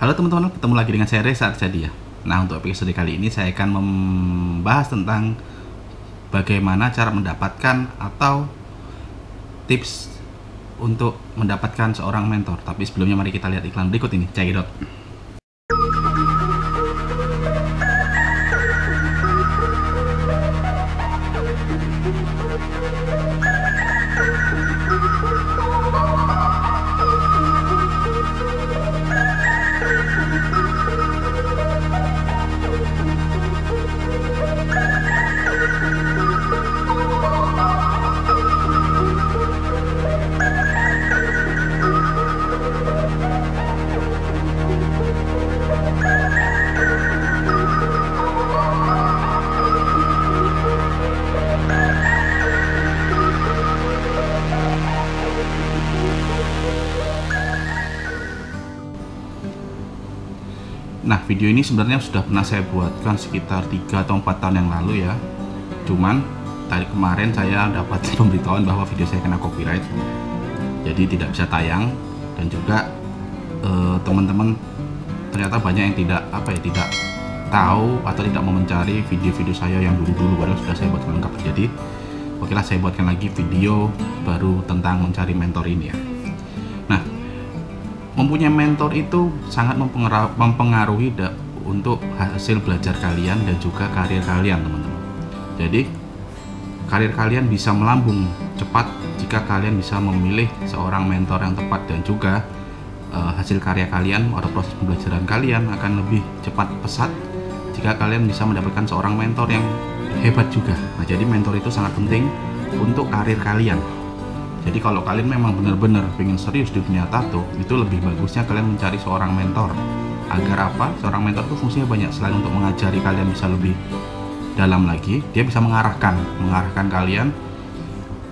Halo teman-teman, ketemu lagi dengan saya Reza Arcadia. Nah, untuk episode kali ini saya akan membahas tentang bagaimana cara mendapatkan atau tips untuk mendapatkan seorang mentor. Tapi sebelumnya mari kita lihat iklan berikut ini. Check it out. Nah, video ini sebenarnya sudah pernah saya buatkan sekitar 3 atau 4 tahun yang lalu ya. Cuman tadi kemarin saya dapat pemberitahuan bahwa video saya kena copyright, jadi tidak bisa tayang. Dan juga teman-teman ternyata banyak yang tidak tahu atau tidak mau mencari video-video saya yang dulu-dulu, padahal sudah saya buatkan lengkap. Jadi okelah, saya buatkan lagi video baru tentang mencari mentor ini ya. Nah, mempunyai mentor itu sangat mempengaruhi untuk hasil belajar kalian dan juga karir kalian, teman-teman. Jadi karir kalian bisa melambung cepat jika kalian bisa memilih seorang mentor yang tepat, dan juga hasil karya kalian atau proses pembelajaran kalian akan lebih cepat pesat jika kalian bisa mendapatkan seorang mentor yang hebat juga. Nah, jadi mentor itu sangat penting untuk karir kalian. Jadi kalau kalian memang benar-benar ingin serius di dunia tato, itu lebih bagusnya kalian mencari seorang mentor. Agar apa? Seorang mentor itu fungsinya banyak. Selain untuk mengajari kalian bisa lebih dalam lagi, dia bisa mengarahkan kalian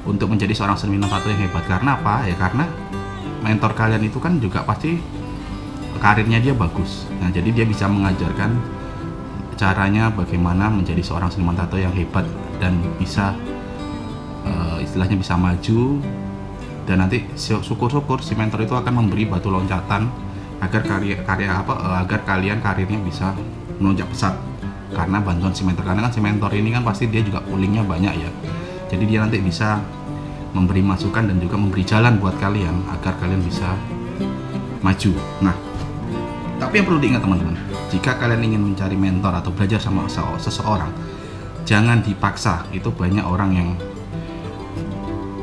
untuk menjadi seorang seniman tato yang hebat. Karena apa? Ya karena mentor kalian itu kan juga pasti karirnya dia bagus. Nah, jadi dia bisa mengajarkan caranya bagaimana menjadi seorang seniman tato yang hebat dan bisa istilahnya bisa maju. Dan nanti syukur-syukur si mentor itu akan memberi batu loncatan agar agar kalian karirnya bisa melonjak pesat karena bantuan si mentor. Karena kan si mentor ini kan pasti dia juga pullingnya banyak ya, jadi dia nanti bisa memberi masukan dan juga memberi jalan buat kalian agar kalian bisa maju. Nah, tapi yang perlu diingat teman-teman, jika kalian ingin mencari mentor atau belajar sama seseorang, jangan dipaksa. Itu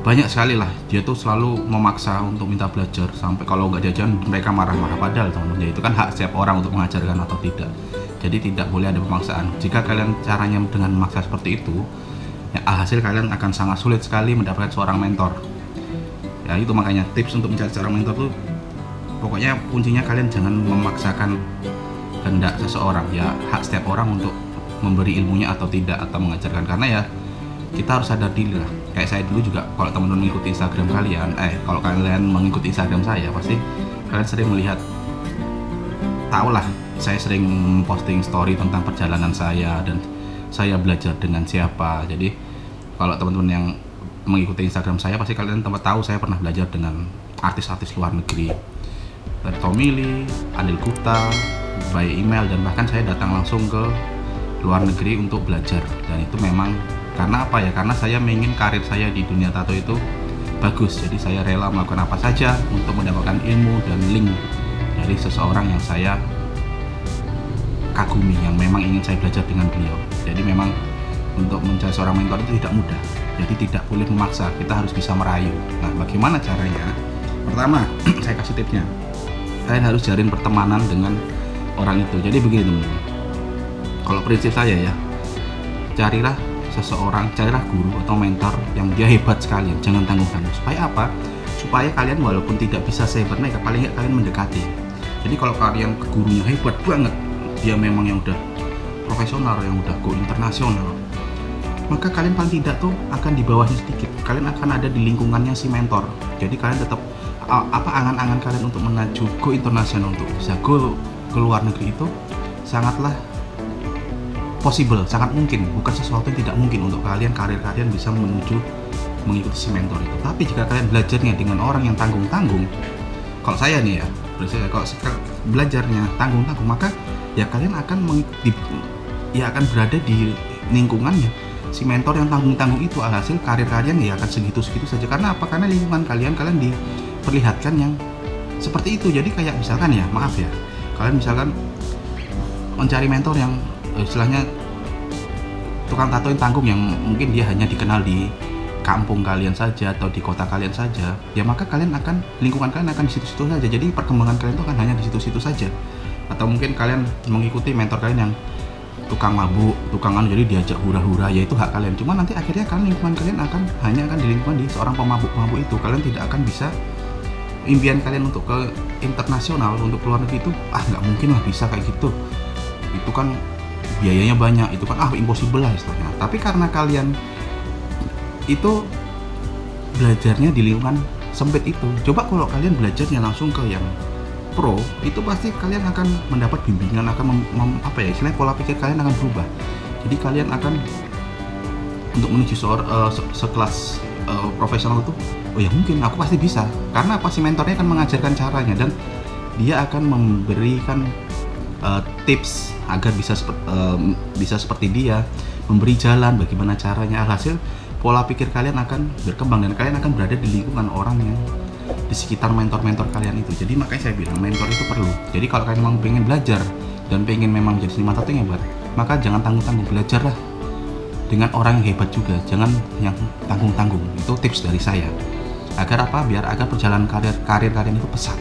banyak sekali lah, dia tuh selalu memaksa untuk minta belajar, sampai kalau nggak diajarin mereka marah-marah. Padahal teman-teman, ya itu kan hak setiap orang untuk mengajarkan atau tidak. Jadi tidak boleh ada pemaksaan. Jika kalian caranya dengan memaksa seperti itu, ya hasil kalian akan sangat sulit sekali mendapatkan seorang mentor. Ya itu makanya tips untuk mencari seorang mentor tuh, pokoknya kuncinya kalian jangan memaksakan kehendak seseorang. Ya hak setiap orang untuk memberi ilmunya atau tidak, atau mengajarkan. Karena ya kita harus sadar diri lah. Kayak saya dulu juga, kalau teman-teman mengikuti Instagram kalian, kalau kalian mengikuti Instagram saya, pasti kalian sering melihat, tahulah saya sering posting story tentang perjalanan saya dan saya belajar dengan siapa. Jadi kalau teman-teman yang mengikuti Instagram saya, pasti kalian tahu saya pernah belajar dengan artis-artis luar negeri, dari Tommy Lee, Anil Gupta, by email, dan bahkan saya datang langsung ke luar negeri untuk belajar. Dan itu memang karena apa ya? Karena saya ingin karir saya di dunia tato itu bagus. Jadi saya rela melakukan apa saja untuk mendapatkan ilmu dan link dari seseorang yang saya kagumi, yang memang ingin saya belajar dengan beliau. Jadi memang untuk mencari seorang mentor itu tidak mudah. Jadi tidak boleh memaksa, kita harus bisa merayu. Nah, bagaimana caranya? Pertama, saya kasih tipsnya. Kalian harus jalin pertemanan dengan orang itu. Jadi begini teman-teman, kalau prinsip saya ya, carilah guru atau mentor yang dia hebat sekali, jangan tanggung-tanggung. Supaya apa? Supaya kalian walaupun tidak bisa sehebat mereka, paling nggak kalian mendekati. Jadi kalau kalian gurunya hebat banget, dia memang yang udah profesional, yang udah go internasional, maka kalian paling tidak tuh akan di bawahnya sedikit. Kalian akan ada di lingkungannya si mentor. Jadi kalian tetap angan-angan kalian untuk mengaju go internasional, untuk bisa go ke luar negeri itu sangatlah possible, sangat mungkin, bukan sesuatu yang tidak mungkin untuk kalian. Karir kalian bisa menuju mengikuti si mentor itu. Tapi jika kalian belajarnya dengan orang yang tanggung-tanggung, kalau saya nih ya, kalau belajarnya tanggung-tanggung, maka ya kalian akan akan berada di lingkungannya si mentor yang tanggung-tanggung itu. Alhasil karir kalian ya akan segitu-segitu saja. Karena apa? Karena lingkungan kalian diperlihatkan yang seperti itu. Jadi kayak misalkan ya, maaf ya, kalian misalkan mencari mentor yang istilahnya tukang tato yang tanggung, yang mungkin dia hanya dikenal di kampung kalian saja atau di kota kalian saja, ya maka lingkungan kalian akan di situ-situ saja. Jadi perkembangan kalian itu akan hanya di situ-situ saja. Atau mungkin kalian mengikuti mentor kalian yang tukang mabuk, jadi diajak hura-hura, ya itu hak kalian. Cuma nanti akhirnya lingkungan kalian hanya akan di lingkungan di seorang pemabuk-pemabuk itu. Kalian tidak akan bisa, impian kalian untuk ke internasional, untuk keluar negeri itu nggak mungkin lah bisa kayak gitu. Itu kan biayanya banyak, itu kan impossible lah istilahnya. Tapi karena kalian itu belajarnya di lingkungan sempit itu, coba kalau kalian belajarnya langsung ke yang pro, itu pasti kalian akan mendapat bimbingan, akan istilahnya pola pikir kalian akan berubah. Jadi kalian akan untuk menuju sekelas profesional itu, oh ya mungkin aku pasti bisa, karena si mentornya akan mengajarkan caranya dan dia akan memberikan tips agar bisa seperti dia, memberi jalan bagaimana caranya. Alhasil pola pikir kalian akan berkembang dan kalian akan berada di lingkungan orang yang di sekitar mentor-mentor kalian itu. Jadi makanya saya bilang mentor itu perlu. Jadi kalau kalian memang pengen belajar dan pengen memang jadi seniman tato yang hebat, maka jangan tanggung-tanggung, belajarlah dengan orang yang hebat juga, jangan yang tanggung-tanggung. Itu tips dari saya. Agar apa? Agar perjalanan karir kalian itu pesat.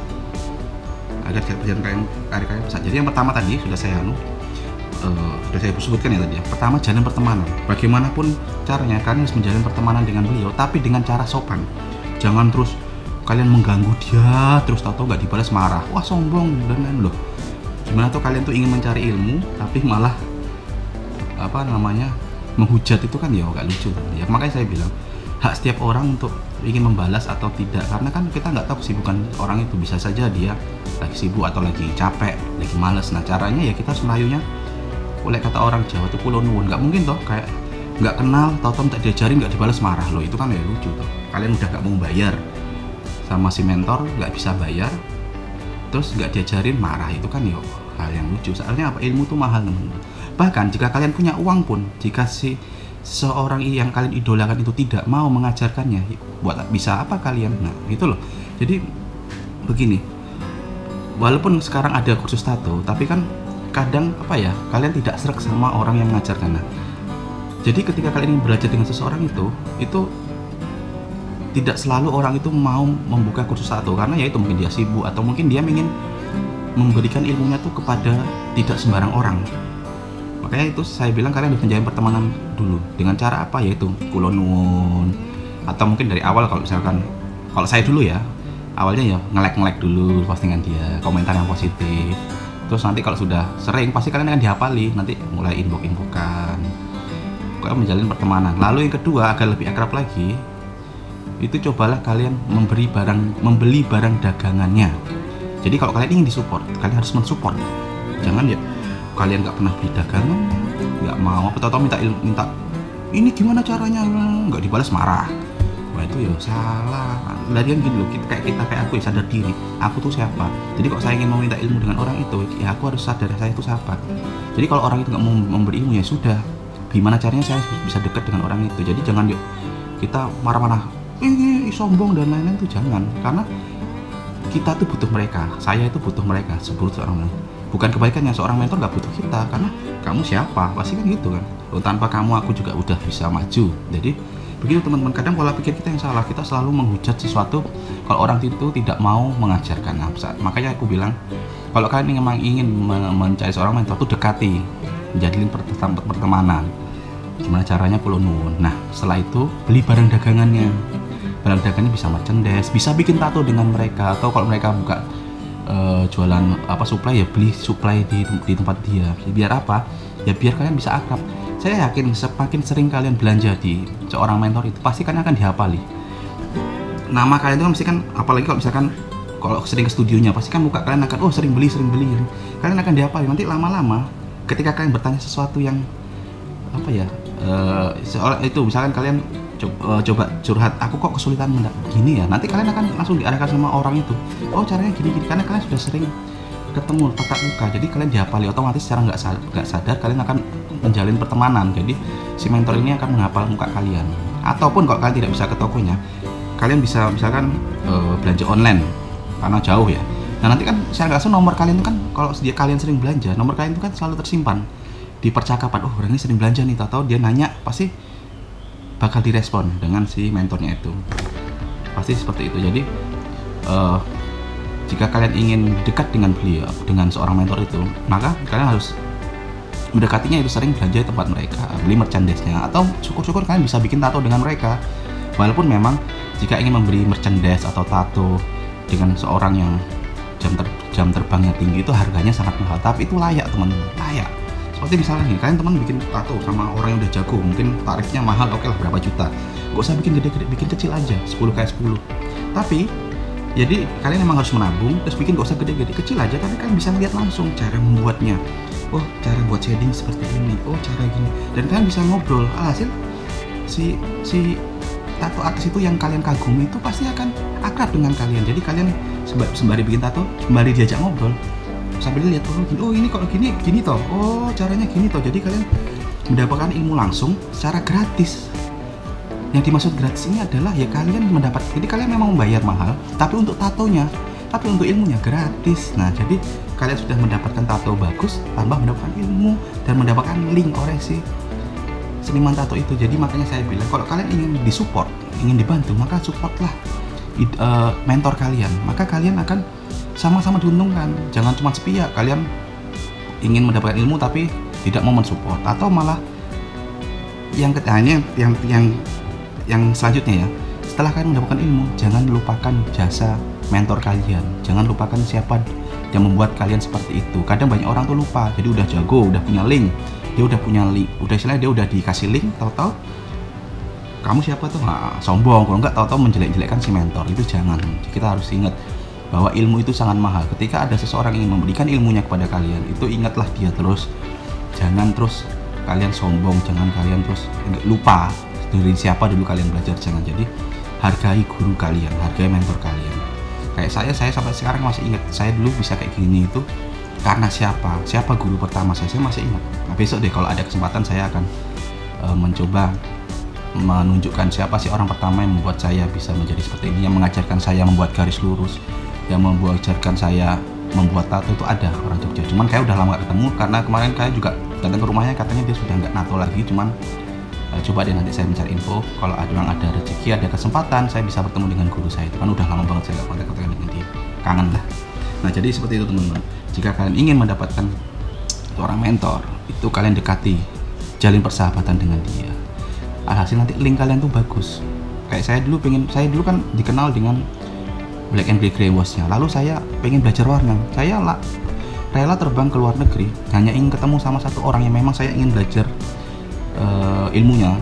Karir kalian pesat. Jadi yang pertama tadi sudah saya sebutkan ya tadi. Pertama, jalin pertemanan. Bagaimanapun caranya kalian harus menjalin pertemanan dengan beliau, tapi dengan cara sopan. Jangan terus kalian mengganggu dia, terus tahu-tahu nggak dibalas marah, wah sombong dan lain loh. Gimana tuh kalian tuh ingin mencari ilmu, tapi malah menghujat, itu kan ya nggak lucu. Ya makanya saya bilang hak setiap orang untuk ingin membalas atau tidak, karena kan kita nggak tahu kesibukan orang itu, bisa saja dia lagi sibuk atau lagi capek, lagi males. Nah caranya ya kita selayunya, oleh kata orang Jawa tuh pulau nuwun, nggak mungkin toh kayak nggak kenal, tahu-tahu tak diajarin nggak dibalas marah loh, itu kan ya lucu toh. Kalian udah nggak mau bayar sama si mentor, nggak bisa bayar, terus nggak diajarin marah, itu kan ya hal yang lucu. Soalnya apa? Ilmu tuh mahal teman-teman. Bahkan jika kalian punya uang pun, jika seorang yang kalian idolakan itu tidak mau mengajarkannya, buat bisa apa kalian? Nah gitu loh. Jadi begini, walaupun sekarang ada kursus tato, tapi kan kadang kalian tidak sreg sama orang yang mengajarkan. Nah jadi ketika kalian ingin belajar dengan seseorang itu tidak selalu orang itu mau membuka kursus tato, karena ya itu mungkin dia sibuk atau mungkin dia ingin memberikan ilmunya tuh kepada tidak sembarang orang. Makanya itu saya bilang kalian harus menjalin pertemanan dulu dengan cara apa? Yaitu kula nuwun, atau mungkin dari awal kalau saya dulu ya, awalnya ya nge-like dulu postingan dia, komentar yang positif. Terus nanti kalau sudah sering pasti kalian akan dihafali, nanti mulai inbox-inboxan. Kalian menjalin pertemanan. Lalu yang kedua, agar lebih akrab lagi, itu cobalah kalian membeli barang dagangannya. Jadi kalau kalian ingin disupport, kalian harus mensupport. Jangan ya kalian nggak pernah beli dagangan, nggak mau, atau minta ini gimana caranya, nggak dibalas marah. Wah itu ya salah. Larian gini loh, kayak aku ya sadar diri, aku tuh siapa. Jadi kalau saya ingin mau minta ilmu dengan orang itu, ya aku harus sadar saya itu siapa. Jadi kalau orang itu nggak mau memberi ilmu, ya sudah, gimana caranya saya bisa dekat dengan orang itu. Jadi jangan yuk kita marah-marah, sombong dan lain-lain, tuh jangan. Karena kita tuh butuh mereka, saya itu butuh mereka, seorang mentor. Bukan kebaikannya, seorang mentor nggak butuh kita, karena kamu siapa, pasti kan gitu kan. Loh, tanpa kamu aku juga udah bisa maju. Jadi begitu teman-teman, kadang pola pikir kita yang salah, kita selalu menghujat sesuatu kalau orang itu tidak mau mengajarkan. Nah, makanya aku bilang kalau kalian memang ingin mencari seorang mentor tuh dekati, jadiin pertemanan. Gimana caranya? Pulau nuwun. Nah setelah itu beli barang dagangannya. Barang dagangannya bisa merchandise, bisa bikin tato dengan mereka, atau kalau mereka buka jualan supply, ya beli supply di tempat dia. Biar apa? Ya biar kalian bisa akrab. Saya yakin semakin sering kalian belanja di seorang mentor itu, pasti kalian akan dihafali. Nama kalian itu kan pasti kan, apalagi kalau misalkan kalau sering ke studionya, pasti kan muka kalian akan sering beli. Kalian akan dihafali. Nanti lama-lama ketika kalian bertanya sesuatu yang soal itu, misalkan kalian coba curhat, aku kok kesulitan gini ya, nanti kalian akan langsung diarahkan sama orang itu, oh caranya gini karena kalian sudah sering ketemu tatap muka, jadi kalian dihafali otomatis secara nggak sadar kalian akan menjalin pertemanan. Jadi si mentor ini akan menghafal muka kalian. Ataupun kalau kalian tidak bisa ke tokonya, kalian bisa misalkan belanja online karena jauh ya. Nah nanti kan saya nggak tahu nomor kalian itu kan, kalau dia kalian sering belanja, nomor kalian itu kan selalu tersimpan di percakapan. Oh orang ini sering belanja nih, atau dia nanya, pasti bakal direspon dengan si mentornya itu, pasti seperti itu. Jadi jika kalian ingin dekat dengan beliau, dengan seorang mentor itu, maka kalian harus mendekatinya itu sering belanja di tempat mereka, beli merchandise-nya, atau syukur-syukur kalian bisa bikin tato dengan mereka. Walaupun memang jika ingin memberi merchandise atau tato dengan seorang yang jam terbangnya tinggi itu harganya sangat mahal, tapi itu layak teman-teman, layak. Seperti misalnya nih, kalian teman bikin tato sama orang yang udah jago, mungkin tarifnya mahal, oke lah berapa juta, gak usah bikin gede-gede, bikin kecil aja, 10x10. Tapi jadi kalian emang harus menabung, terus bikin gak usah gede-gede, kecil aja, tapi kalian bisa lihat langsung cara membuatnya. Oh cara buat shading seperti ini, oh cara gini, dan kalian bisa ngobrol. Alhasil si tato artis itu yang kalian kagumi itu pasti akan akrab dengan kalian. Jadi kalian sembari bikin tato, sembari diajak ngobrol, sambil lihat, oh ini kok gini toh, oh caranya gini toh. Jadi kalian mendapatkan ilmu langsung secara gratis. Yang dimaksud gratis ini adalah ya kalian mendapat, jadi kalian memang membayar mahal, tapi untuk tatonya, tapi untuk ilmunya gratis. Nah jadi kalian sudah mendapatkan tato bagus, tambah mendapatkan ilmu dan mendapatkan link oleh si seniman tato itu. Jadi makanya saya bilang, kalau kalian ingin disupport, ingin dibantu, maka supportlah mentor kalian, maka kalian akan sama-sama diuntungkan. Jangan cuma sepihak, kalian ingin mendapatkan ilmu tapi tidak mau mensupport, atau malah yang selanjutnya ya, setelah kalian mendapatkan ilmu, jangan lupakan jasa mentor kalian, jangan lupakan siapa yang membuat kalian seperti itu. Kadang banyak orang tuh lupa, jadi udah jago, udah punya link, udah istilahnya dia udah dikasih link, tahu-tahu kamu siapa tuh, sombong, kalau nggak tahu-tahu menjelek-jelekkan si mentor. Itu jangan. Kita harus ingat bahwa ilmu itu sangat mahal. Ketika ada seseorang yang ingin memberikan ilmunya kepada kalian, itu ingatlah dia terus. Jangan terus kalian sombong, jangan kalian terus lupa dari siapa dulu kalian belajar. Jangan. Jadi hargai guru kalian, hargai mentor kalian. Kayak saya sampai sekarang masih ingat, saya dulu bisa kayak gini itu karena siapa guru pertama saya masih ingat. Nah besok deh kalau ada kesempatan saya akan mencoba menunjukkan siapa sih orang pertama yang membuat saya bisa menjadi seperti ini, yang mengajarkan saya membuat garis lurus, yang mengajarkan saya membuat tato. Itu ada orang Jogja, cuman kayak udah lama gak ketemu, karena kemarin kayak juga datang ke rumahnya, katanya dia sudah nggak nato lagi. Cuman coba deh nanti saya mencari info, kalau ada rezeki, ada kesempatan, saya bisa bertemu dengan guru saya itu. Kan udah lama banget saya nggak kontak dengan dia, kangen lah. Nah jadi seperti itu teman-teman, jika kalian ingin mendapatkan seorang mentor, itu kalian dekati, jalin persahabatan dengan dia. Alhasil nanti link kalian tuh bagus. Kayak saya dulu kan dikenal dengan black and gray wash-nya, lalu saya pengen belajar warna, saya rela terbang ke luar negeri hanya ingin ketemu sama satu orang yang memang saya ingin belajar ilmunya.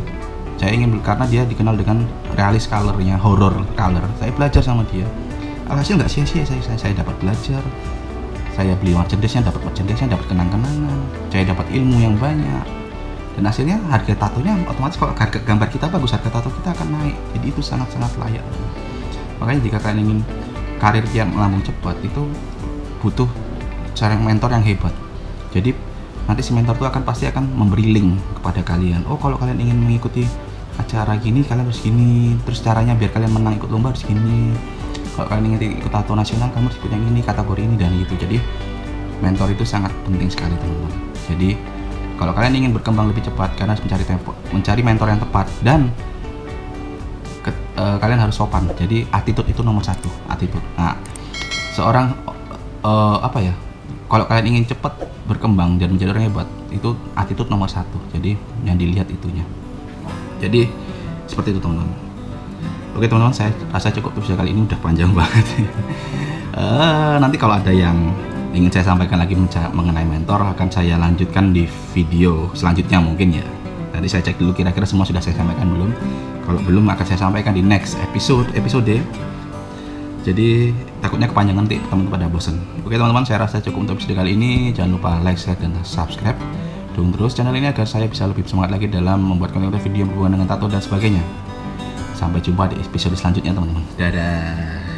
Saya ingin, karena dia dikenal dengan realis color-nya, horror color, saya belajar sama dia. Alhasil nggak sia-sia, saya dapat belajar, saya beli merchandise-nya, dapat kenang-kenangan, saya dapat ilmu yang banyak. Dan hasilnya harga tatonya otomatis, kalau harga gambar kita bagus, harga tato kita akan naik. Jadi itu sangat-sangat layak. Makanya jika kalian ingin karir yang melambung cepat, itu butuh seorang mentor yang hebat. Jadi nanti si mentor itu pasti akan memberi link kepada kalian. Oh kalau kalian ingin mengikuti acara gini, kalian harus gini. Terus caranya biar kalian menang ikut lomba harus gini. Kalau kalian ingin ikut tato nasional, kamu harus ikut yang ini, kategori ini, dan gitu. Jadi mentor itu sangat penting sekali teman-teman. Jadi kalau kalian ingin berkembang lebih cepat, kalian harus mencari mentor yang tepat, dan kalian harus sopan. Jadi attitude itu nomor satu, attitude. Nah, seorang kalau kalian ingin cepat berkembang dan menjadi orang hebat, itu attitude nomor satu. Jadi yang dilihat itunya. Jadi seperti itu teman-teman. Oke teman-teman, saya rasa cukup episode kali ini, udah panjang banget. Nanti kalau ada yang ingin saya sampaikan lagi mengenai mentor, akan saya lanjutkan di video selanjutnya mungkin ya. Nanti saya cek dulu kira-kira semua sudah saya sampaikan belum. Kalau belum, akan saya sampaikan di next episode. Jadi takutnya kepanjangan, nanti teman-teman pada bosan. Oke teman-teman, saya rasa cukup untuk episode kali ini. Jangan lupa like, share, dan subscribe. Dukung terus channel ini agar saya bisa lebih semangat lagi dalam membuat konten video berhubungan dengan tato dan sebagainya. Sampai jumpa di episode selanjutnya teman-teman. Dadah.